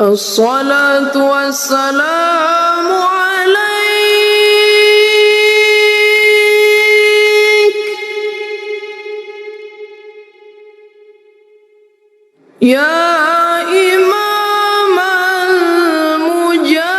الصلاة والسلام عليك يا إمام المجاهدين.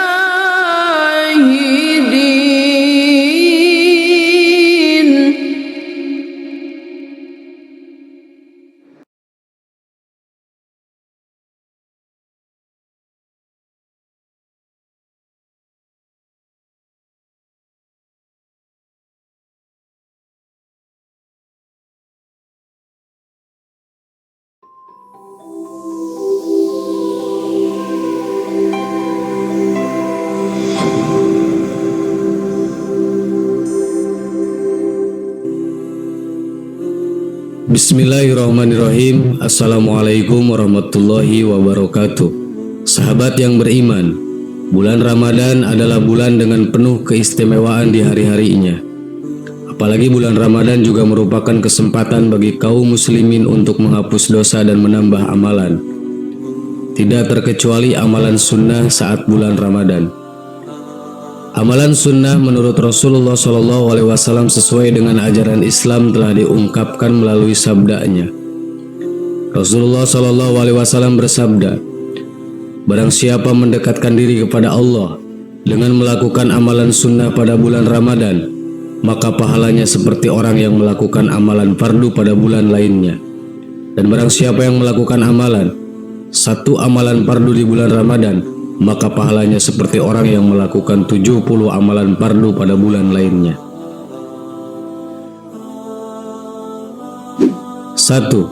Bismillahirrahmanirrahim. Assalamualaikum warahmatullahi wabarakatuh. Sahabat yang beriman, bulan Ramadan adalah bulan dengan penuh keistimewaan di hari-harinya. Apalagi bulan Ramadan juga merupakan kesempatan bagi kaum muslimin untuk menghapus dosa dan menambah amalan. Tidak terkecuali amalan sunnah saat bulan Ramadan. Amalan sunnah menurut Rasulullah SAW sesuai dengan ajaran Islam telah diungkapkan melalui sabdanya. Rasulullah SAW bersabda, "Barang siapa mendekatkan diri kepada Allah dengan melakukan amalan sunnah pada bulan Ramadan, maka pahalanya seperti orang yang melakukan amalan fardu pada bulan lainnya. Dan barang siapa yang melakukan satu amalan fardu di bulan Ramadan, maka pahalanya seperti orang yang melakukan 70 amalan fardu pada bulan lainnya." 1.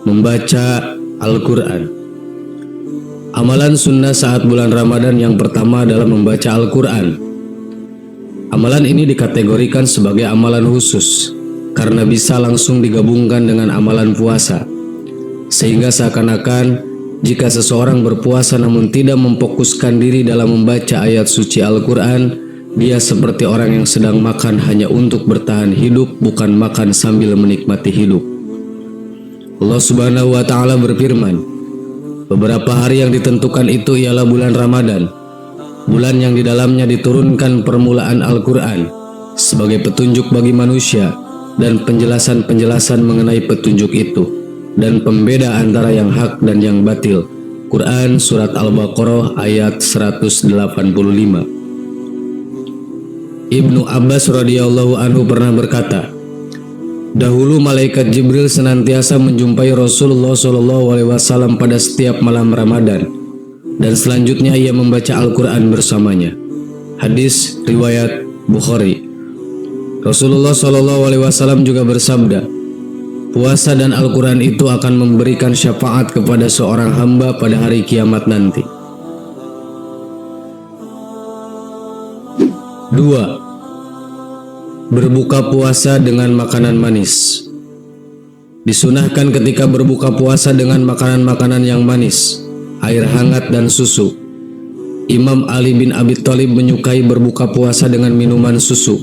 Membaca Al-Quran. Amalan sunnah saat bulan Ramadan yang pertama adalah membaca Al-Quran. Amalan ini dikategorikan sebagai amalan khusus karena bisa langsung digabungkan dengan amalan puasa, sehingga seakan-akan jika seseorang berpuasa namun tidak memfokuskan diri dalam membaca ayat suci Al-Quran, dia seperti orang yang sedang makan hanya untuk bertahan hidup, bukan makan sambil menikmati hidup. Allah Subhanahu wa Ta'ala berfirman, beberapa hari yang ditentukan itu ialah bulan Ramadan, bulan yang di dalamnya diturunkan permulaan Al-Quran sebagai petunjuk bagi manusia dan penjelasan-penjelasan mengenai petunjuk itu, dan pembeda antara yang hak dan yang batil. Quran Surat Al-Baqarah ayat 185. Ibnu Abbas radhiyallahu anhu pernah berkata, dahulu malaikat Jibril senantiasa menjumpai Rasulullah SAW pada setiap malam Ramadan, dan selanjutnya ia membaca Al-Quran bersamanya. Hadis riwayat Bukhari. Rasulullah SAW juga bersabda, puasa dan Al-Quran itu akan memberikan syafaat kepada seorang hamba pada hari kiamat nanti. 2. Berbuka puasa dengan makanan manis. Disunahkan ketika berbuka puasa dengan makanan-makanan yang manis, air hangat dan susu. Imam Ali bin Abi Thalib menyukai berbuka puasa dengan minuman susu.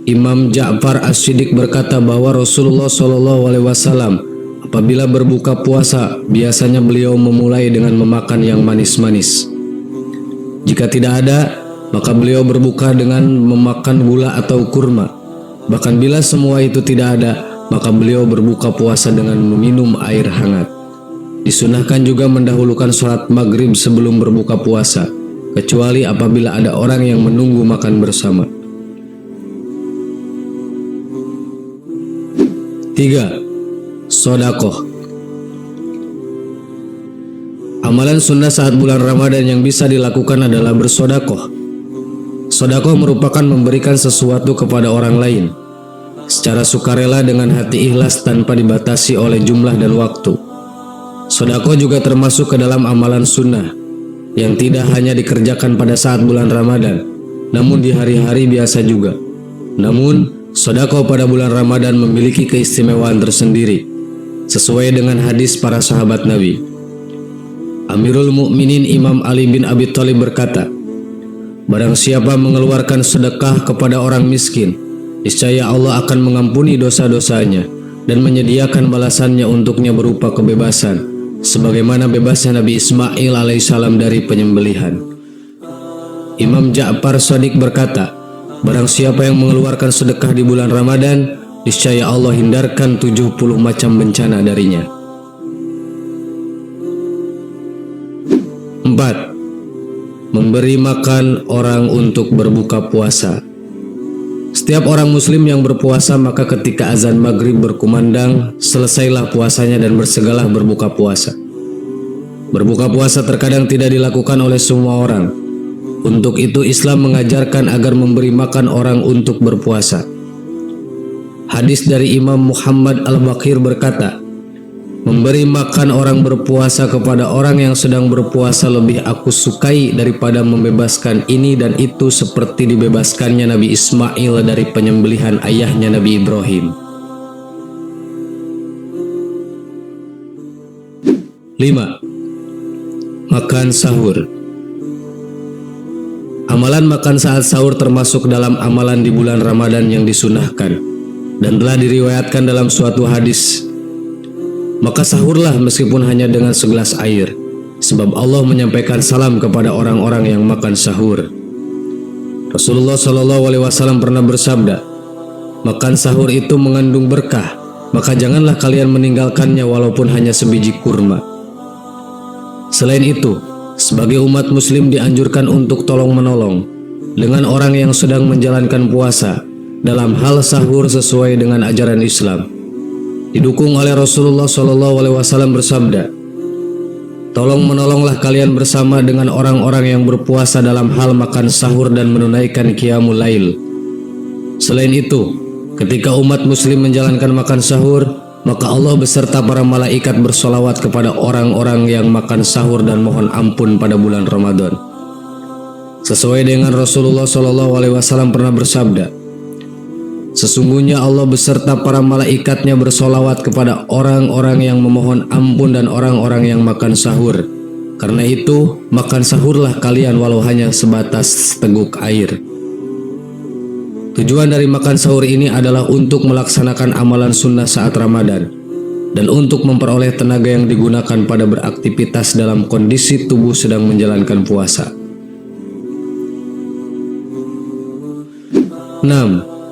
Imam Ja'far As-Siddiq berkata bahwa Rasulullah SAW apabila berbuka puasa biasanya beliau memulai dengan memakan yang manis-manis. Jika tidak ada, maka beliau berbuka dengan memakan gula atau kurma. Bahkan bila semua itu tidak ada, maka beliau berbuka puasa dengan meminum air hangat. Disunahkan juga mendahulukan sholat maghrib sebelum berbuka puasa, kecuali apabila ada orang yang menunggu makan bersama. 3. Sodakoh. Amalan sunnah saat bulan Ramadan yang bisa dilakukan adalah bersodakoh. Sodakoh merupakan memberikan sesuatu kepada orang lain secara sukarela dengan hati ikhlas tanpa dibatasi oleh jumlah dan waktu. Sodakoh juga termasuk ke dalam amalan sunnah yang tidak hanya dikerjakan pada saat bulan Ramadan, namun di hari-hari biasa juga. Namun sedekah pada bulan Ramadan memiliki keistimewaan tersendiri, sesuai dengan hadis para sahabat Nabi. Amirul Mukminin Imam Ali bin Abi Thalib berkata, barang siapa mengeluarkan sedekah kepada orang miskin, niscaya Allah akan mengampuni dosa-dosanya dan menyediakan balasannya untuknya berupa kebebasan sebagaimana bebasnya Nabi Ismail alaihissalam dari penyembelihan. Imam Ja'far Shadiq berkata, barang siapa yang mengeluarkan sedekah di bulan Ramadan, niscaya Allah hindarkan 70 macam bencana darinya. 4. Memberi makan orang untuk berbuka puasa. Setiap orang muslim yang berpuasa, maka ketika azan maghrib berkumandang, selesailah puasanya dan bersegeralah berbuka puasa. Berbuka puasa terkadang tidak dilakukan oleh semua orang. Untuk itu Islam mengajarkan agar memberi makan orang untuk berpuasa. Hadis dari Imam Muhammad Al-Baqir berkata, memberi makan orang berpuasa kepada orang yang sedang berpuasa lebih aku sukai daripada membebaskan ini dan itu seperti dibebaskannya Nabi Ismail dari penyembelihan ayahnya Nabi Ibrahim. 5. Makan sahur. Amalan makan saat sahur termasuk dalam amalan di bulan Ramadan yang disunahkan dan telah diriwayatkan dalam suatu hadis. Maka sahurlah meskipun hanya dengan segelas air, sebab Allah menyampaikan salam kepada orang-orang yang makan sahur. Rasulullah SAW pernah bersabda, makan sahur itu mengandung berkah, maka janganlah kalian meninggalkannya walaupun hanya sebiji kurma. Selain itu, sebagai umat muslim dianjurkan untuk tolong-menolong dengan orang yang sedang menjalankan puasa dalam hal sahur sesuai dengan ajaran Islam. Didukung oleh Rasulullah SAW bersabda, tolong menolonglah kalian bersama dengan orang-orang yang berpuasa dalam hal makan sahur dan menunaikan qiyamul lail. Selain itu, ketika umat muslim menjalankan makan sahur, maka Allah beserta para malaikat bersolawat kepada orang-orang yang makan sahur dan mohon ampun pada bulan Ramadan. Sesuai dengan Rasulullah SAW pernah bersabda, sesungguhnya Allah beserta para malaikatnya bersolawat kepada orang-orang yang memohon ampun dan orang-orang yang makan sahur. Karena itu, makan sahurlah kalian walau hanya sebatas teguk air. Tujuan dari makan sahur ini adalah untuk melaksanakan amalan sunnah saat Ramadan dan untuk memperoleh tenaga yang digunakan pada beraktivitas dalam kondisi tubuh sedang menjalankan puasa. 6.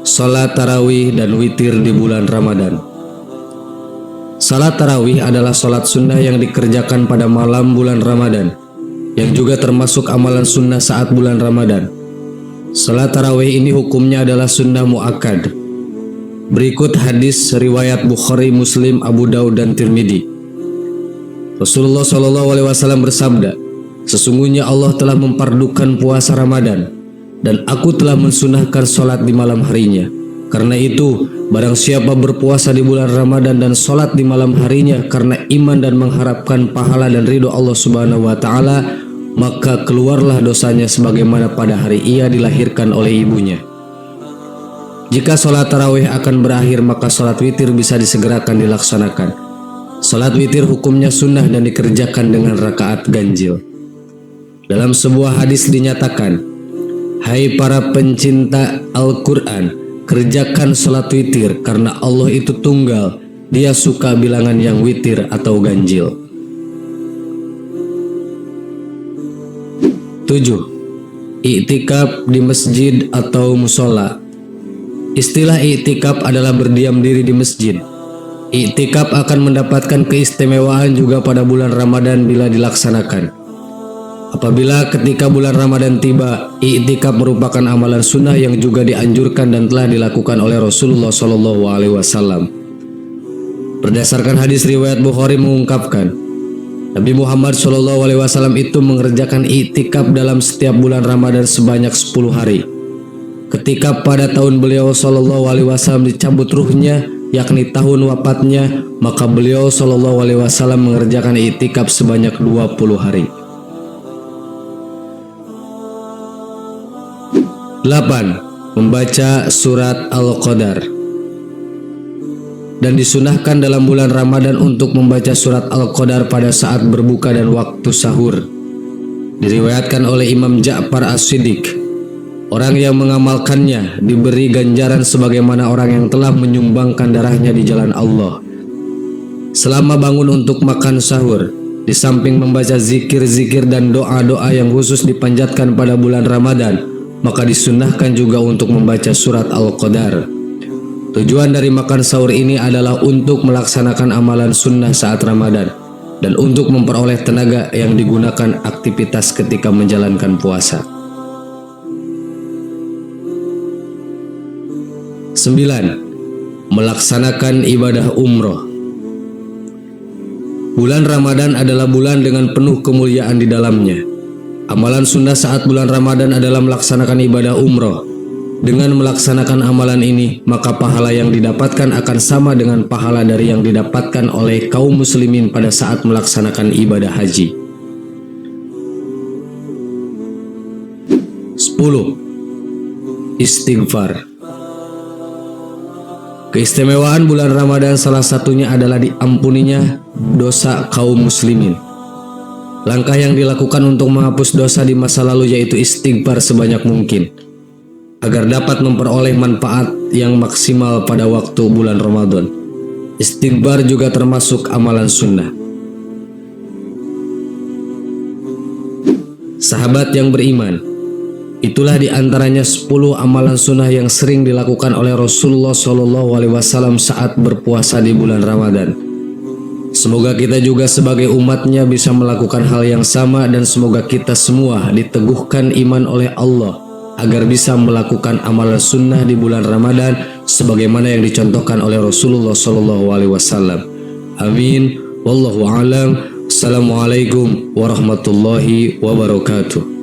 Salat tarawih dan witir di bulan Ramadan. Salat tarawih adalah salat sunnah yang dikerjakan pada malam bulan Ramadan, yang juga termasuk amalan sunnah saat bulan Ramadan. Salat tarawih ini hukumnya adalah sunnah muakkad. Berikut hadis riwayat Bukhari, Muslim, Abu Daud dan Tirmidzi. Rasulullah SAW bersabda, sesungguhnya Allah telah mempardukan puasa Ramadan dan aku telah mensunahkan sholat di malam harinya. Karena itu, barang siapa berpuasa di bulan Ramadan dan sholat di malam harinya karena iman dan mengharapkan pahala dan ridho Allah Subhanahu wa Ta'ala, maka keluarlah dosanya sebagaimana pada hari ia dilahirkan oleh ibunya. Jika sholat tarawih akan berakhir, maka sholat witir bisa disegerakan dilaksanakan. Sholat witir hukumnya sunnah dan dikerjakan dengan rakaat ganjil. Dalam sebuah hadis dinyatakan, hai para pencinta Al-Quran, kerjakan sholat witir karena Allah itu tunggal, dia suka bilangan yang witir atau ganjil. 7. I'tikaf di masjid atau musola. Istilah i'tikaf adalah berdiam diri di masjid. I'tikaf akan mendapatkan keistimewaan juga pada bulan Ramadan bila dilaksanakan. Apabila ketika bulan Ramadan tiba, i'tikaf merupakan amalan sunnah yang juga dianjurkan dan telah dilakukan oleh Rasulullah SAW. Berdasarkan hadis riwayat Bukhari mengungkapkan, Nabi Muhammad SAW itu mengerjakan i'tikaf dalam setiap bulan Ramadan sebanyak 10 hari. Ketika pada tahun beliau SAW dicabut ruhnya, yakni tahun wafatnya, maka beliau SAW mengerjakan i'tikaf sebanyak 20 hari. 8. Membaca surat Al-Qadar. Dan disunahkan dalam bulan Ramadan untuk membaca surat Al-Qadar pada saat berbuka dan waktu sahur. Diriwayatkan oleh Imam Ja'far As-Shadiq, orang yang mengamalkannya diberi ganjaran sebagaimana orang yang telah menyumbangkan darahnya di jalan Allah. Selama bangun untuk makan sahur, di samping membaca zikir-zikir dan doa-doa yang khusus dipanjatkan pada bulan Ramadan, maka disunnahkan juga untuk membaca surat Al-Qadar. Tujuan dari makan sahur ini adalah untuk melaksanakan amalan sunnah saat Ramadan dan untuk memperoleh tenaga yang digunakan aktivitas ketika menjalankan puasa. 9. Melaksanakan ibadah umroh. Bulan Ramadan adalah bulan dengan penuh kemuliaan di dalamnya. Amalan sunnah saat bulan Ramadan adalah melaksanakan ibadah umroh. Dengan melaksanakan amalan ini, maka pahala yang didapatkan akan sama dengan pahala dari yang didapatkan oleh kaum muslimin pada saat melaksanakan ibadah haji. 10. Istighfar. Keistimewaan bulan Ramadan salah satunya adalah diampuninya dosa kaum muslimin. Langkah yang dilakukan untuk menghapus dosa di masa lalu yaitu istighfar sebanyak mungkin, agar dapat memperoleh manfaat yang maksimal pada waktu bulan Ramadan. Istighfar juga termasuk amalan sunnah. Sahabat yang beriman, itulah diantaranya 10 amalan sunnah yang sering dilakukan oleh Rasulullah SAW saat berpuasa di bulan Ramadan. Semoga kita juga sebagai umatnya bisa melakukan hal yang sama dan semoga kita semua diteguhkan iman oleh Allah agar bisa melakukan amalan sunnah di bulan Ramadan sebagaimana yang dicontohkan oleh Rasulullah SAW. Amin. Wallahu a'lam. Assalamualaikum warahmatullahi wabarakatuh.